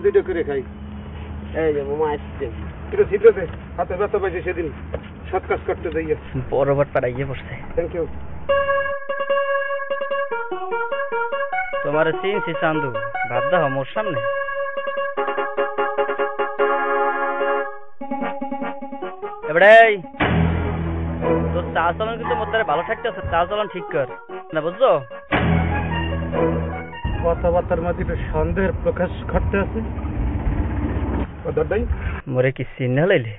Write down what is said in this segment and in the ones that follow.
দুইটা করে খাই। এই যে মামা আসছে। এটা ছিদ্রতে হাতে ব্যথা পাইছে সেদিন সৎ কাজ করতে যাইয়া। বরাবর পাড়াইয়ে পড়ছে। Thank you. তোমার চিনছি চান্দু, ভাত দাও মোর সামনে। এবারে তোর চা চলন কিন্তু মোর দ্বারা ভালো থাকতে আছে, চা চলন ঠিক কর না, বুঝছো? কথাবার্তার মধ্যে একটু সন্দেহের প্রকাশ ঘটতে আছে। মোরে কি চিহ্ন লাইলে?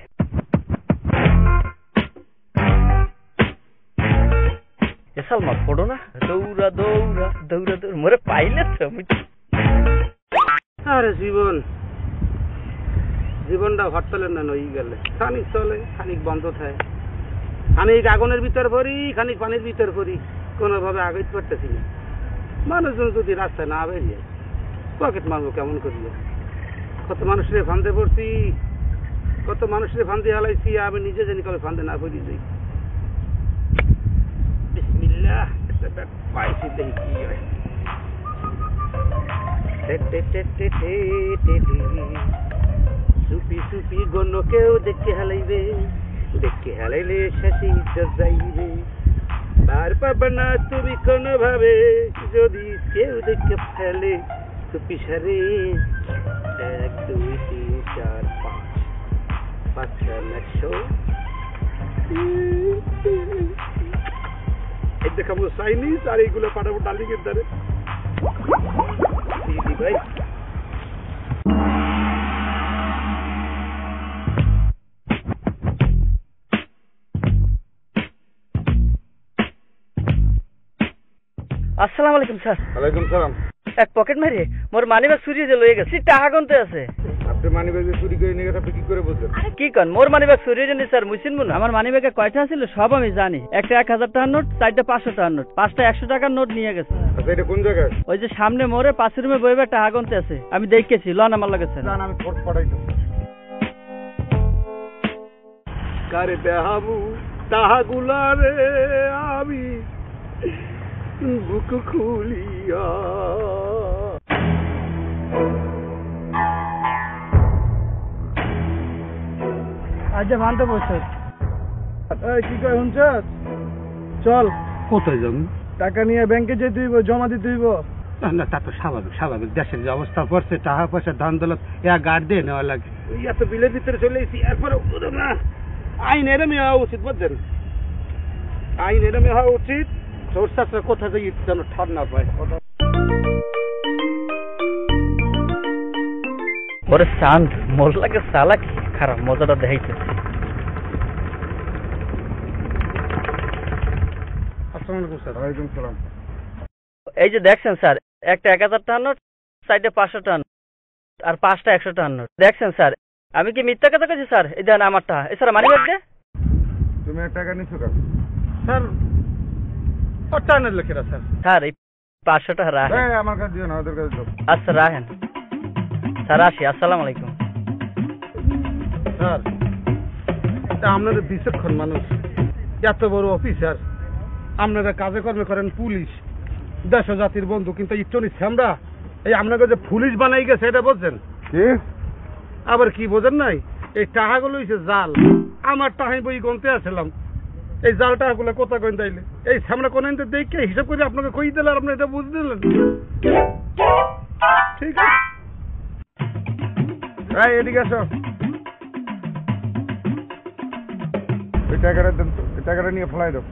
সালমান পড়ো না, দৌড়া দৌড়া দৌড়া দৌড়, মোরে পাইলে তো। আরে জীবনটা হরতালের না নই গেলে, খানিক চলে খানিক বন্ধ থাকে, খানিক আগুনের ভিতর পড়ি খানিক পানির ভিতর পড়ি, কোনোভাবে আগাইতে পারতেছি না। মানুষজন যদি রাস্তায় না বেরিয়ে পকেট মারবো কেমন করিয়ে? কত মানুষের ফান্দে পড়ছি, কত মানুষের ফান্দে হালাইছি, আমি নিজে জানি কবে ফান্দে না পড়ি যাই। বিসমিল্লাহ, একটা ব্যাগ পাইছি, দেখি কি হয়। সুপি সুপি গণ কেউ দেখে হালাইবে, দেখে হালাইলে শাসি যাইবে, পার পাবে না তুমি কোনো ভাবে যদি কেউ দেখে ফেলে। সুপি সারে 1 2 3 4 5 5 6 এই দেখাবো চাইনিজ, আর এইগুলো পাঠাবো ডালিংয়ের দ্বারে। দিদি ভাই আসসালামু আলাইকুম স্যার। ওয়ালাইকুম সালাম। এক পকেট মারি মোর মানিব্যাগ চুরি যে লয়ে গেছে, টাকা গুনতে আছে। আপনি মানিব্যাগ চুরি করে নিয়ে গেছে, আপনি কি করে বুঝলেন? কি কন, মোর মানিব্যাগ চুরি হয়নি স্যার, মুই চিনবো না? আমার মানিব্যাগে কয়টা ছিল সব আমি জানি। একটা 1000 টাকার নোট, 4টা 500 টাকার নোট, 5টা 100 টাকার নোট নিয়ে গেছে। আচ্ছা, এটা কোন জায়গায়? ওই যে সামনে মোরে 5 রুমে বইবে টাকা গুনতে আছে, আমি দেখেছি। লন আমার লাগেছে না, আমি ফোর্স পাঠাইতো। কারে দেহাবু তাহাগুলা রে আমি বুক খুলিয়া। আজ মানতে বসে কি কয় শুনছস? চল। কোথায় যাবো? টাকা নিয়ে ব্যাংকে যেতে হইব, জমা দিতে হইব। না, তা তো স্বাভাবিক দেশের যে অবস্থা পড়ছে, টাকা পয়সা ধান দৌলত গার্ড দিয়ে নেওয়া লাগে। এত বিলের ভিতরে চলে এসেছি, এরপরে না আইন এরমই হওয়া উচিত, বুঝছেন? আইন এরমই হওয়া উচিত। তোর সাথে কোথা যাই যেন ঠার না পায়। ওরে চাঁদ, মোর লাগে চালাক খারাপ, মজাটা দেখাইছে। আসসালামু আলাইকুম স্যার। ওয়ালাইকুম সালাম। এই যে দেখছেন স্যার, একটা 1000 টাকার নোট, 4টা 500 টাকার নোট, আর 5টা 100 টাকার নোট। দেখছেন স্যার, আমি কি মিথ্যা কথা কইছি স্যার? এই দেন আমারটা। এছাড়া মানিব্যাগ দে। তুমি এক টাকা নিছো কেন স্যার? টানের লেখেরা স্যার। স্যার এই 500 টাকা রাখেন। আমার কাছে দিও না, ওদের কাছে দাও। আচ্ছা রাখেন স্যার, আসি। আসসালামু আলাইকুম স্যার। আপনাদের বিচক্ষণ মানুষ, এত বড় অফিসার, আপনারা কাজে কর্মে করেন পুলিশ, দেশ জাতির বন্ধু, কিন্তু ইটনি শ্যামরা এই আপনাকে যে পুলিশ বানাই গেছে, এটা বুঝছেন? আবার কি বোঝেন নাই? এই টাকাগুলো হইছে জাল। আমার টাকা বই গনতে আসলাম, এই জাল টাকাগুলো কোথা কইন তাইলে এই শ্যামরা কোন দেখে হিসাব করে আপনাকে কই দিলে, আর আপনি এটা বুঝে দিলেন। ঠিক আছে, এদিকে আসো। ওই টাকাটা দেন তো, ওই টাকাটা নিয়ে ফেলাই দাও।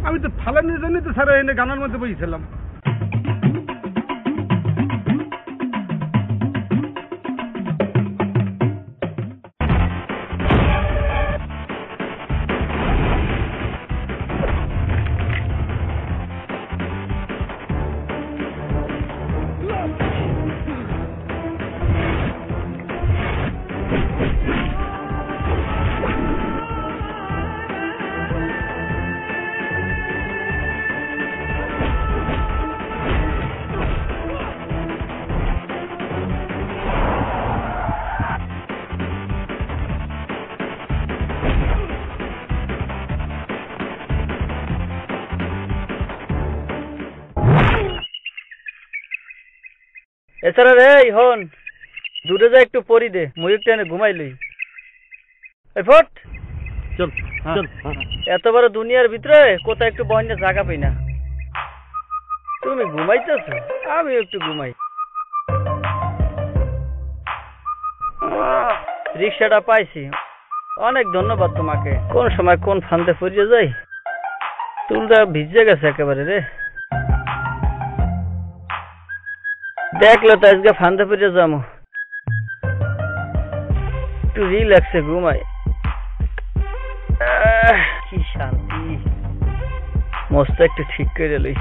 আমি তো ফালানোর জন্যই তো স্যার এনে গানার মধ্যে বইছিলাম। এছাড়া রে হন দূরে যা একটু পরি দে, মুই একটু এনে ঘুমাইলই। এই ফট চল চল। এত বড় দুনিয়ার ভিতরে কোথায় একটু বন্যা জায়গা পাই না। তুমি ঘুমাইতেছো, আমি একটু ঘুমাই। রিক্সাটা পাইছি, অনেক ধন্যবাদ তোমাকে। কোন সময় কোন ফান্দে পড়িয়ে যাই, চুলটা ভিজে গেছে একেবারে রে। দেখলে তো আজকে ফান্দে পড়িয়ে যাবো, একটু রিল্যাক্সে ঘুমাই। কি শান্তি, মস্ত একটু ঠিক করে লই।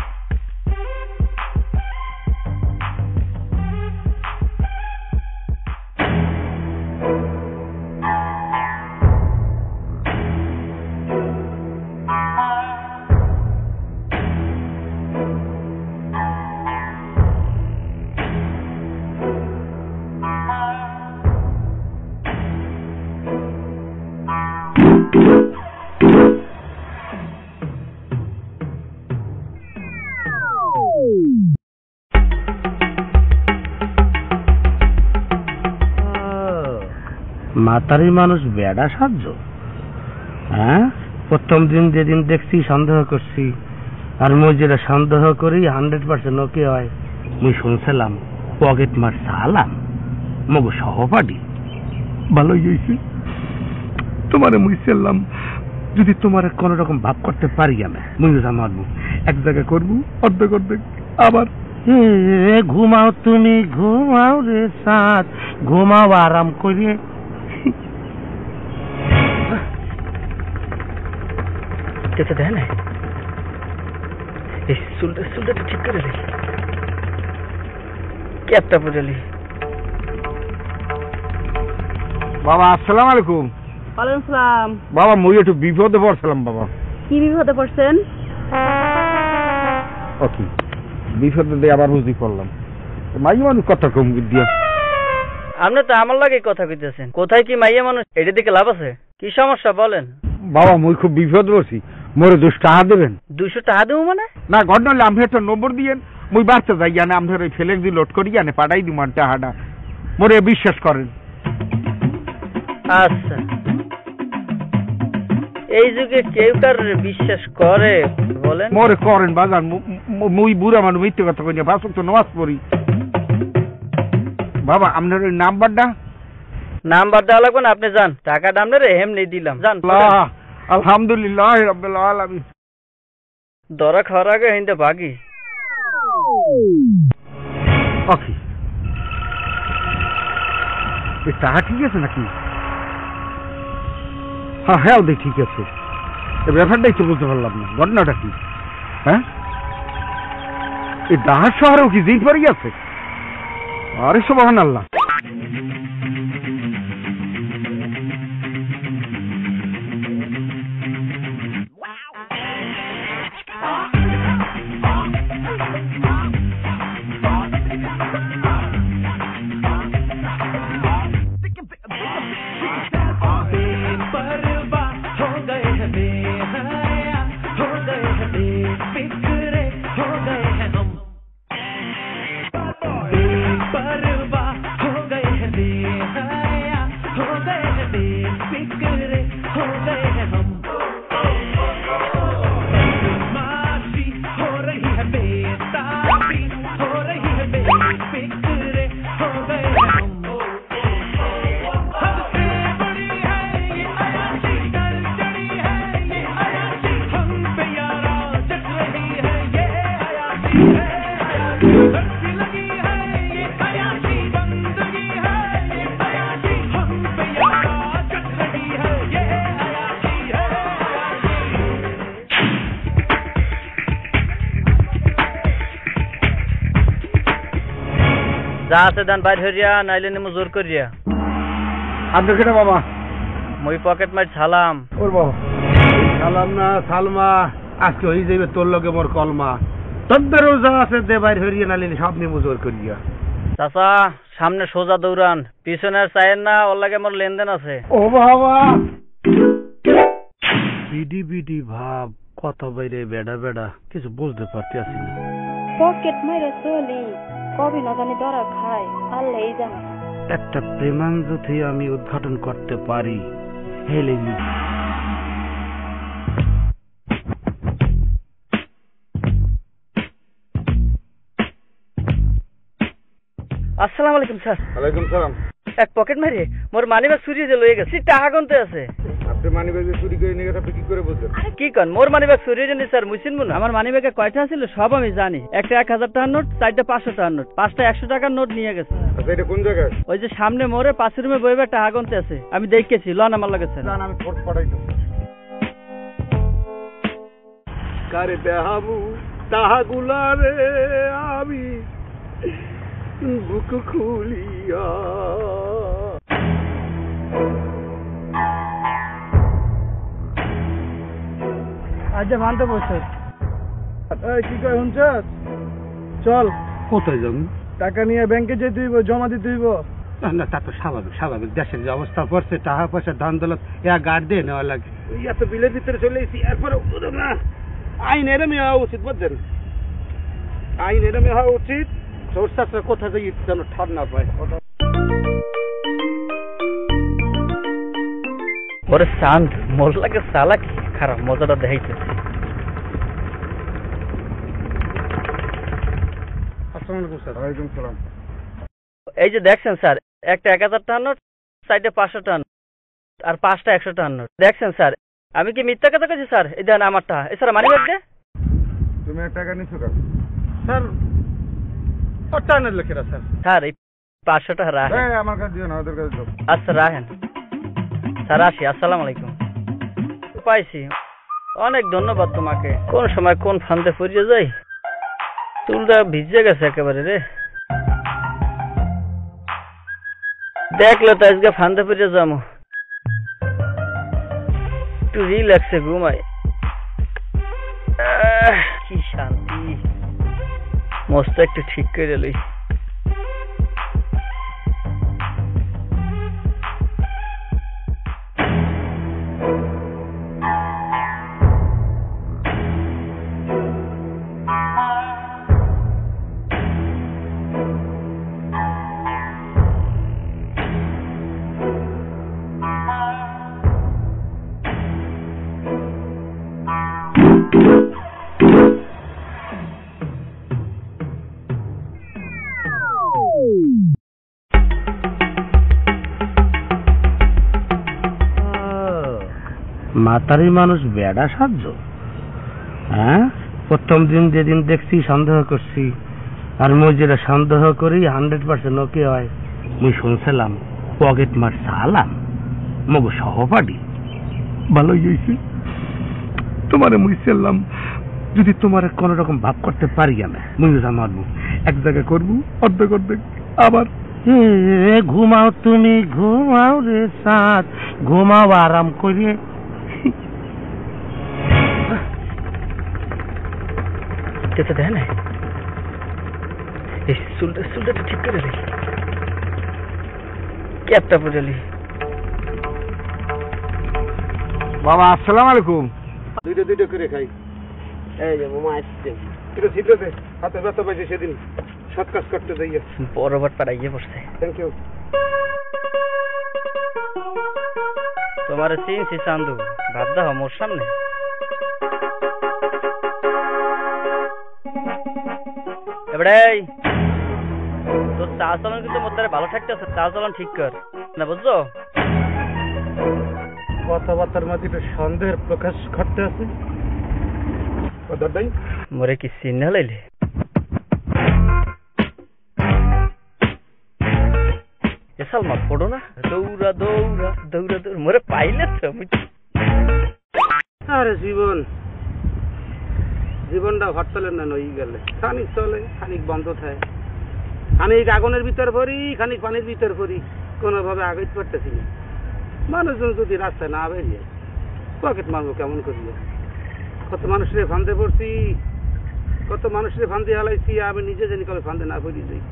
মাতারি মানুষ বেড়া সাহায্য, হ্যাঁ? প্রথম দিন যেদিন দেখছি সন্দেহ করছি, আর মুই যেটা সন্দেহ করি 100% ওকে হয়। মুই শুনছিলাম পকেট মার সালাম মগো সহপাঠী। ভালোই হয়েছে তোমারে মুই চাইলাম, যদি তোমারে কোন রকম ভাব করতে পারি আমি মুই মারবো, এক জায়গায় করবো অর্ধেক অর্ধেক। আবার ঘুমাও তুমি, ঘুমাও রে সাথ, ঘুমাও আরাম করিয়ে। দেখ না, এই চুলটা ঠিক করে লি, ক্যাপটা পরে লি। বাবা আসসালামু আলাইকুম। ওয়ালাইকুম সালাম। বাবা মুই একটু বিপদে পড়ছিলাম বাবা। কি বিপদে পড়ছেন? ওকে, বিপদে দিয়ে আবার বুঝি পড়লাম। মাই মানুষ কথা কম দিয়া। আপনি তো আমার লাগে কথা কইতেছেন, কোথায় কি মাইয়া মানুষ, এটা দিকে লাভ আছে? কি সমস্যা বলেন? বাবা মুই খুব বিপদ পড়ছি, মোরে 200 টাকা দেবেন? 200 টাকা দেবো মানে? না ঘটনা হলে আমি একটা নম্বর দিয়েন, মুই বাচ্চা যাই জানে আমাদের ওই ফেলেক দিয়ে লোড করি জানে পাঠাই দিব টাকাটা, মোরে বিশ্বাস করেন। আচ্ছা, এই যুগে কেউ কার বিশ্বাস করে বলেন? মোরে করেন বাজান, মুই বুড়া মানুষ মিথ্যে কথা কই না, 5 ওয়াক্ত নামাজ পড়ি। বাবা আপনার ওই নাম্বার দেওয়া লাগবে না, আপনি যান, টাকাটা আপনার এমনি দিলাম, যান। আলহামদুলিল্লাহ রাব্বিল আলামিন। দরা খাওয়ার আগে হিন্দে ভাগি। ওকে, এই টাকা ঠিক আছে নাকি? হ্যাঁ হ্যাঁ ওদের ঠিক আছে। এই ব্যাপারটাই তো বুঝতে পারলাম না, ঘটনাটা কি? হ্যাঁ, এই ডাহার শহরেও কি জিন পারি আছে? আরে সুবহানাল্লাহ। যা আছে দান বাইর হইয়া, নাইলে নেমু জোর করিয়া। আপনি কেন বাবা? মই পকেট মার ছালাম। ওর বাবা সালাম না সালমা, আজকে হয়ে যাবে তোর লগে মোর কলমা। তোদেরও যা আছে দে বাইর হরিয়ে নালিনি সব নিমু জোর করিয়া। চাচা সামনে সোজা দৌড়ান, পিছনে আর চায়ের না, ওর লাগে মোর লেনদেন আছে। ও বাবা, বিডি বিডি ভাব, কত বাইরে বেড়া বেড়া, কিছু বুঝতে পারতেছি না। পকেট মাইরা চলি, কবে না জানি ধরা খায়, আল্লাহই জানে। একটা প্রেমান যদি আমি উদ্ঘাটন করতে পারি হেলে আসসালামু আলাইকুম স্যার। ওয়ালাইকুম সালাম। এক পকেট মারি মোর মানিব্যাগ চুরি যে লয়ে গেছে, টাকা গুনতে আছে। আপনি মানিব্যাগ চুরি করে নিয়ে গেছে, আপনি কি করে বুঝলেন? কি কন, মোর মানিব্যাগ চুরি হয়ে স্যার, মুছিন মুন। আমার মানিব্যাগে কয়টা ছিল সব আমি জানি। একটা 1000 টাকার নোট, 4টা 500 টাকার নোট, 5টা 100 টাকার নোট নিয়ে গেছে। আচ্ছা, এটা কোন জায়গায়? ওই যে সামনে মোড়ে 5 রুমে বইবে টাকা গুনতে আছে, আমি দেখেছি। লন আমার লাগেছে। জান, আমি ফোর্স পাঠাইতো। কারে দেহাবু তাহাগুলা রে আমি বুক খুলিয়া। আজ মানতে বসে কি কয় শুনছস? চল। কোথায় যাবো? টাকা নিয়ে ব্যাংকে যেতে হইব, জমা দিতে হইব। না, তা তো স্বাভাবিক দেশের যে অবস্থা পড়ছে, টাকা পয়সা ধান দৌলত গার্ড দিয়ে নেওয়া লাগে। এত বিলের ভিতরে চলে এসেছি, এরপরে না আইন এরমই হওয়া উচিত, বুঝছেন? আইন এরমই হওয়া উচিত। সরষা কোথা যাই যেন ঠার না পায়। ওরে চাঁদ মোর লাগে চালাক খারাপ মজাটা দেখাইতেছে। আসসালামু আলাইকুম স্যার। ওয়ালাইকুম সালাম। এই যে দেখছেন স্যার, একটা 1000 টাকার নোট, 4টা 500 টাকার নোট, আর 5টা 100 টাকার নোট। দেখছেন স্যার, আমি কি মিথ্যা কথা কইছি স্যার? এই দেন আমারটা। এছাড়া মানিব্যাগ দে। তুমি এক টাকা নিছো কেন? স্যার ও টানের লোকেরা স্যার। স্যার এই 500 টাকা রাখেন। আমার কাছে দিও না, ওদের কাছে দাও। আচ্ছা রাখেন স্যার, আসি। আসসালামু আলাইকুম। পাইছি, অনেক ধন্যবাদ তোমাকে। কোন সময় কোন ফান্দে পড়িয়ে যাই, চুলটা ভিজে গেছে একেবারে রে। দেখলে তো আজকে ফান্দে পড়িয়ে যাবো, একটু রিল্যাক্সে ঘুমাই। কি শান্তি, মস্ত একটু ঠিক করে লই। মাতারি মানুষ বেড়া সাহায্য। হ্যাঁ, প্রথম দিন যেদিন দেখছি সন্দেহ করছি, আর মুই যেটা সন্দেহ করি 100% ওকে হয়। মুই শুনছিলাম পকেট মার সালাম মগো সহপাঠী। ভালোই হয়েছে, তোমারে মুই চাইলাম যদি তোমার কোন রকম ভাব করতে পারি, আমি মুই মারবো, এক জায়গায় করবো অর্ধেক অর্ধেক। আবার ঘুমাও তুমি, ঘুমাও রে সাত, ঘুমাও আরাম করিয়ে। দেখ না, এই চুলটা ঠিক করে লি, ক্যাপটা পরে লি। বাবা আসসালামু আলাইকুম। দুইটা করে খাই। এই যে মামা আসছে, এটা ছিদ্র দে, হাতে ব্যথা পাইছে সেদিন সৎ কাজ করতে যাইয়া। বরাবর পাড়াইয়ে পড়ছে। Thank you. তোমার চিনছি চান্দু, ভাত দাও মোর সামনে। এবারে তোর চা চলন কিন্তু মোর দ্বারা ভালো থাকতে আছে, চা চলন ঠিক কর না, বুঝছো? কথাবার্তার মধ্যে একটু সন্দেহের প্রকাশ ঘটতে আছে। কথাটাই মোরে কি চিহ্ন লাইলে? সালমা পড়ো না, দৌড়া দৌড়া দৌড়া দৌড়, মোরে পাইলে তো। আরে জীবনটা হরতালের না নই গেলে, খানিক চলে খানিক বন্ধ থাকে, খানিক আগুনের ভিতর ভরি খানিক পানির ভিতর ভরি, কোনোভাবে আগাইতে পারতেছি না। মানুষজন যদি রাস্তায় না বেরিয়ে পকেট মারবো কেমন করিয়া? কত মানুষের ফান্দে পড়ছি, কত মানুষের ফান্দে হালাইছি, আমি নিজে জানি কবে ফান্দে না পড়ি যাই।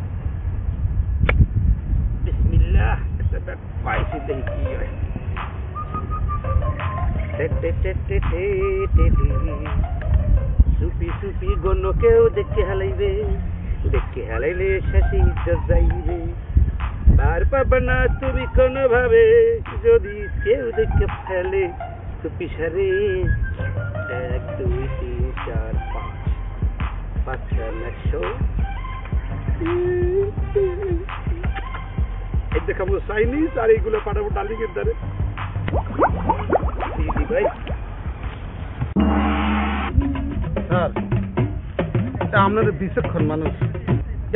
বিসমিল্লাহ, একটা ব্যাট পাইছি, দেখি কি হয়। সুপি সুপি গণ্য কেউ দেখতে হালাইবে, দেখতে হালাইলে শেষে ইজ্জত যাইবে। পার পাবে না তুমি কোনোভাবে, যদি কেউ দেখে ফেলে চুপি সারে। 1 2 3 4 5 5 6 9 এই দেখাবো চাইনিজ, আর এইগুলো পাঠাবো ডালিকের দ্বারে। দিদি ভাই স্যার, আপনারা বিচক্ষণ মানুষ,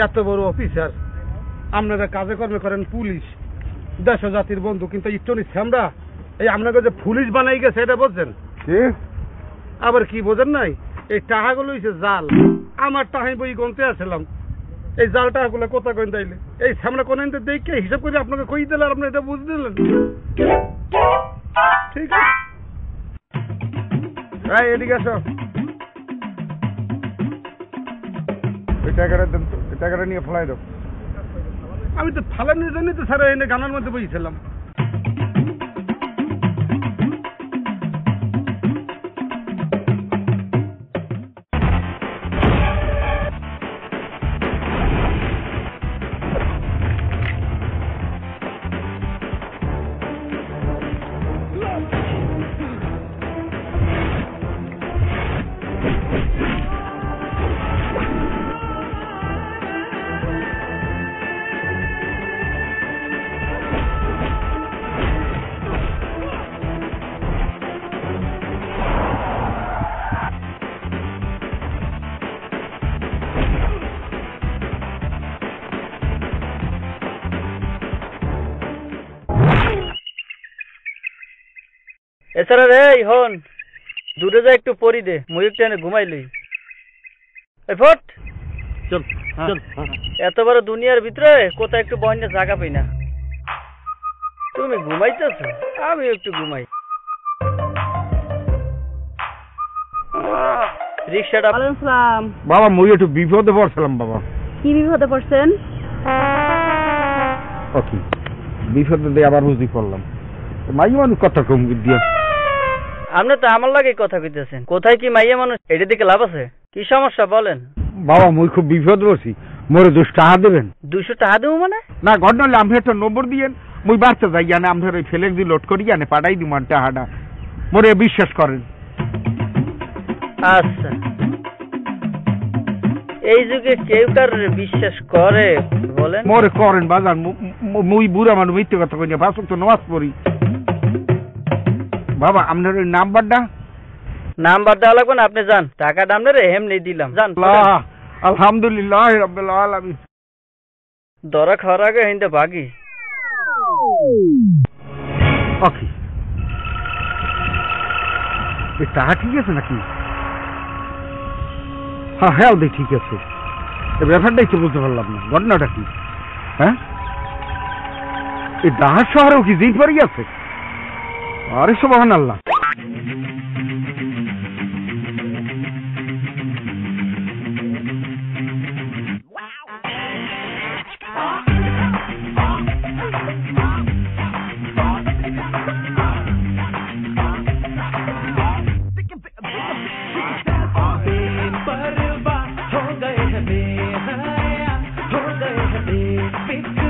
এত বড় অফিসার, আপনারা কাজে কর্মে করেন পুলিশ, দেশ জাতির বন্ধু, কিন্তু ইটনি শ্যামরা এই আপনাকে যে পুলিশ বানাই গেছে এটা বুঝছেন? আবার কি বোঝেন নাই? এই টাকাগুলো হইছে জাল। আমার টাকা বই গনতে আসলাম, এই জাল টাকাগুলো কোথা কইন তাইলে এই শ্যামরা কোন দেখে হিসাব করে আপনাকে কই দিলে, আর আপনি এটা বুঝ দিলেন। ঠিক আছে, এদিকে আসো। টাকাটা নিয়ে ফেলাই দাও। আমি তো ফালানোর জন্যই তো স্যার এনে গানার মধ্যে বইছিলাম। এছাড়া রে হন দূরে যা একটু পরি দে, মুই একটু এনে ঘুমাইলি। ফট চল চল। এত বড় দুনিয়ার ভিতরে কোথায় একটু বন্যা জায়গা পাই না। তুমি ঘুমাইতেছ, আমি একটু ঘুমাই। রিক্সাটা ওয়ালাইকুম আসসালাম। বাবা মুই একটু বিপদে পড়ছিলাম বাবা। কি বিপদে পড়ছেন? ওকে, বিপদে দিয়ে আবার বুঝি পড়লাম। মাই মানুষ কথা কম দিয়া। আপনি তো আমার লাগে কথা কইতেছেন, কোথায় কি মাইয়া মানুষ, এটা দিকে লাভ আছে? কি সমস্যা বলেন? বাবা মুই খুব বিপদ পড়ছি, মোরে 200 টাকা দেবেন। 200 টাকা দেবো মানে? না ঘটনা হলে আমি একটা নম্বর দিয়েন, মুই বাড়তে যাই জানে আমাদের ওই ফেলেক দিয়ে লোড করি জানে পাঠাই দিব টাকাটা, মোরে বিশ্বাস করেন। আচ্ছা, এই যুগে কেউ কার বিশ্বাস করে বলেন? মোরে করেন বাজান, মুই বুড়া মানুষ মিথ্যে কথা কই না, 5 ওয়াক্ত নামাজ পড়ি। বাবা আপনার ওই নাম্বারটা? নাম্বার দেওয়া লাগবে না, আপনি যান, টাকাটা আপনার এমনি দিলাম, যান। আলহামদুলিল্লাহ রাব্বিল আলামিন। ধরা খাওয়ার আগে হিন্দে ভাগি। ওকে, এই টাকা ঠিক আছে নাকি? হ্যাঁ হ্যাঁ ঠিক আছে। এই ব্যাপারটাই তো বুঝতে পারলাম না, ঘটনাটা কি? হ্যাঁ, এই ডাহার শহরেও কি জিন পারি আছে? আরে সুবহানাল্লাহ। हो गए हैं बेहया, हो गए हैं बेफिक्र।